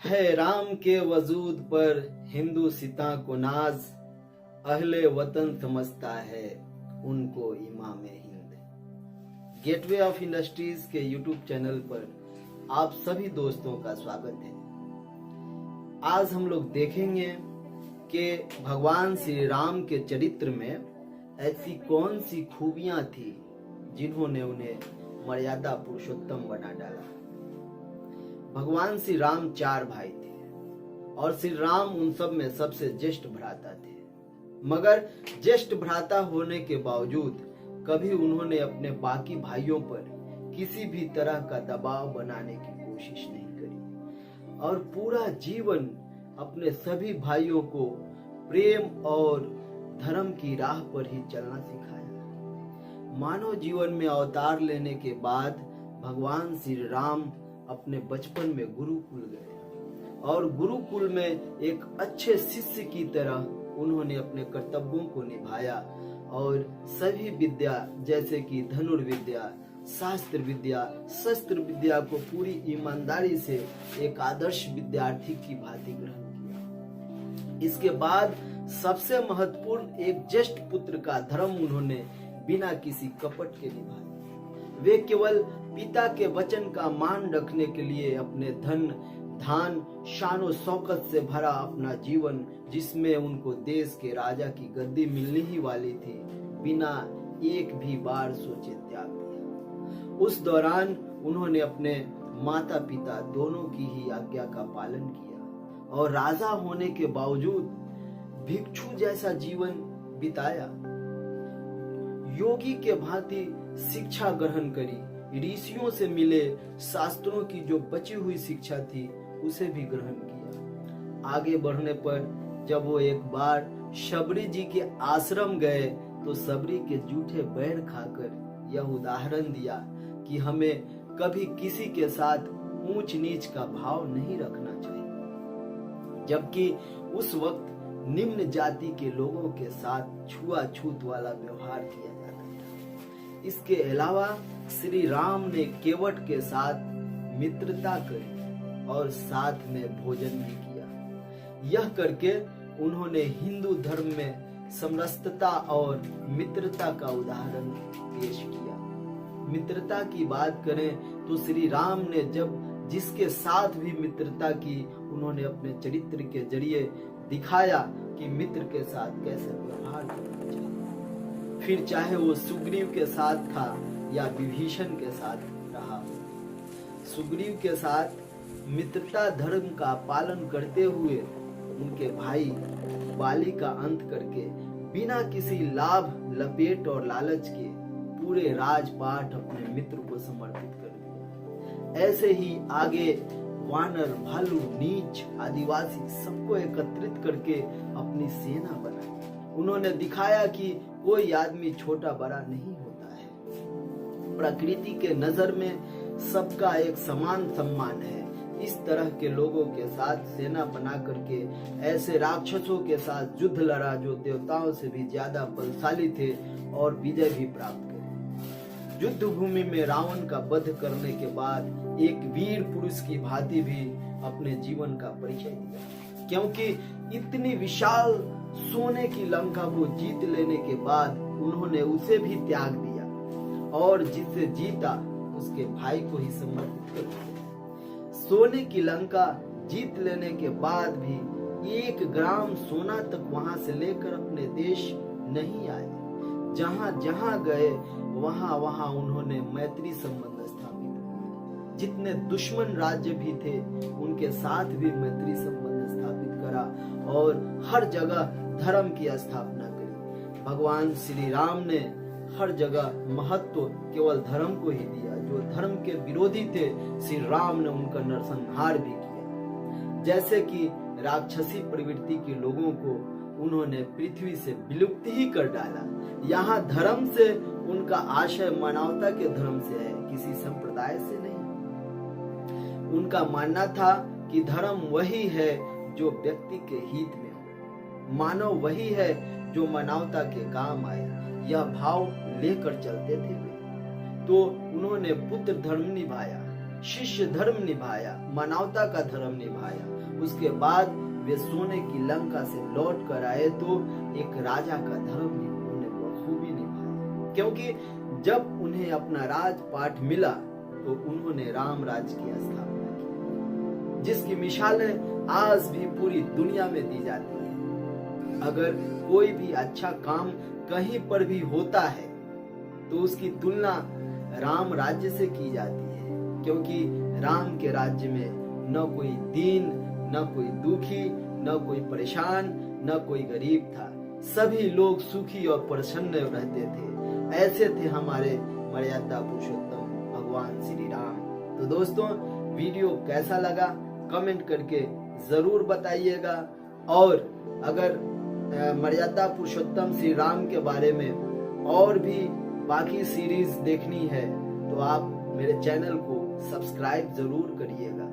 है राम के वजूद पर हिंदू सिता को नाज, अहले वतन समझता है उनको इमाम हिंद। गेटवे ऑफ इंडस्ट्रीज के यूट्यूब चैनल पर आप सभी दोस्तों का स्वागत है। आज हम लोग देखेंगे कि भगवान श्री राम के चरित्र में ऐसी कौन सी खूबियां थी जिन्होंने उन्हें मर्यादा पुरुषोत्तम बना डाला। भगवान श्री राम 4 भाई थे और श्री राम उन सब में सबसे ज्येष्ठ भ्राता थे, मगर ज्येष्ठ भ्राता होने के बावजूद कभी उन्होंने अपने बाकी भाइयों पर किसी भी तरह का दबाव बनाने की कोशिश नहीं करी और पूरा जीवन अपने सभी भाइयों को प्रेम और धर्म की राह पर ही चलना सिखाया। मानव जीवन में अवतार लेने के बाद भगवान श्री राम अपने बचपन में गुरुकुल गए और गुरुकुल में एक अच्छे शिष्य की तरह उन्होंने अपने कर्तव्यों को निभाया और सभी विद्या जैसे कि धनुर्विद्या, शास्त्र विद्या, शस्त्र विद्या को पूरी ईमानदारी से एक आदर्श विद्यार्थी की भांति ग्रहण किया। इसके बाद सबसे महत्वपूर्ण एक ज्येष्ठ पुत्र का धर्म उन्होंने बिना किसी कपट के निभाया। वे केवल पिता के वचन का मान रखने के लिए अपने धन, शान और शौकत से भरा अपना जीवन, जिसमें उनको देश के राजा की गद्दी मिलने ही वाली थी, बिना एक भी बार सोचे त्याग दिया। उस दौरान उन्होंने अपने माता पिता दोनों की ही आज्ञा का पालन किया और राजा होने के बावजूद भिक्षु जैसा जीवन बिताया। योगी के भांति शिक्षा ग्रहण करी, ऋषियों से मिले, शास्त्रों की जो बची हुई शिक्षा थी उसे भी ग्रहण किया। आगे बढ़ने पर जब वो एक बार शबरी जी के आश्रम गए तो शबरी के जूठे बैर खाकर यह उदाहरण दिया कि हमें कभी किसी के साथ ऊंच नीच का भाव नहीं रखना चाहिए, जबकि उस वक्त निम्न जाति के लोगों के साथ छुआछूत वाला व्यवहार किया जाता था। इसके अलावा श्री राम ने केवट के साथ मित्रता करी और साथ में भोजन भी किया। यह करके उन्होंने हिंदू धर्म में समरसता और मित्रता का उदाहरण पेश किया। मित्रता की बात करें तो श्री राम ने जब जिसके साथ भी मित्रता की, उन्होंने अपने चरित्र के जरिए दिखाया कि मित्र के साथ कैसे व्यवहार करना चाहिए। फिर चाहे वो सुग्रीव के साथ था या विभीषण के साथ रहा। सुग्रीव के साथ मित्रता धर्म का पालन करते हुए उनके भाई बाली का अंत करके बिना किसी लाभ, लपेट और लालच के पूरे राजपाट अपने मित्र को समर्पित कर दिया। ऐसे ही आगे वानर, भालू, नीच, आदिवासी सबको एकत्रित करके अपनी सेना बनाई। उन्होंने दिखाया कि कोई आदमी छोटा बड़ा नहीं होता है, प्रकृति के नजर में सबका एक समान सम्मान है। इस तरह के लोगों के साथ सेना बना करके ऐसे राक्षसों के साथ युद्ध लड़ा जो देवताओं से भी ज्यादा बलशाली थे और विजय भी प्राप्त करे। युद्ध भूमि में रावण का वध करने के बाद एक वीर पुरुष की भांति भी अपने जीवन का परिचय दिया, क्योंकि इतनी विशाल सोने की लंका को जीत लेने के बाद उन्होंने उसे भी त्याग दिया और जिसे जीता उसके भाई को ही समर्पित कर दिया। सोने की लंका जीत लेने के बाद भी 1 ग्राम सोना तक वहां से लेकर अपने देश नहीं आए। जहां जहां गए वहां वहां उन्होंने मैत्री संबंध स्थापित किए। जितने दुश्मन राज्य भी थे उनके साथ भी मैत्री संबंध स्थापित करा और हर जगह धर्म की स्थापना करी। भगवान श्री राम ने हर जगह महत्व केवल धर्म को ही दिया। जो धर्म के विरोधी थे श्री राम ने उनका नरसंहार भी किया। जैसे कि राक्षसी प्रवृत्ति के लोगों को उन्होंने पृथ्वी से विलुप्त ही कर डाला। यहाँ धर्म से उनका आशय मानवता के धर्म से है, किसी संप्रदाय से नहीं। उनका मानना था कि धर्म वही है जो व्यक्ति के हित में हो, मानव वही है जो मानवता के काम आए। यह भाव लेकर चलते थे वे। तो उन्होंने पुत्र धर्म निभाया, शिष्य धर्म निभाया, मानवता का धर्म निभाया। उसके बाद वे सोने की लंका से लौट कर आए तो एक राजा का धर्म उन्होंने बखूबी निभाया, क्योंकि जब उन्हें अपना राजपाट मिला तो उन्होंने राम राज्य की स्थापना की, जिसकी मिसालें आज भी पूरी दुनिया में दी जाती है। अगर कोई भी अच्छा काम कहीं पर भी होता है तो उसकी तुलना राम राज्य से की जाती है, क्योंकि राम के राज्य में न कोई दीन, न कोई दुखी, न कोई परेशान, न कोई गरीब था। सभी लोग सुखी और प्रसन्न रहते थे। ऐसे थे हमारे मर्यादा पुरुषोत्तम भगवान श्री राम। तो दोस्तों, वीडियो कैसा लगा कमेंट करके जरूर बताइएगा, और अगर मर्यादा पुरुषोत्तम श्री राम के बारे में और भी बाकी सीरीज देखनी है तो आप मेरे चैनल को सब्सक्राइब जरूर करिएगा।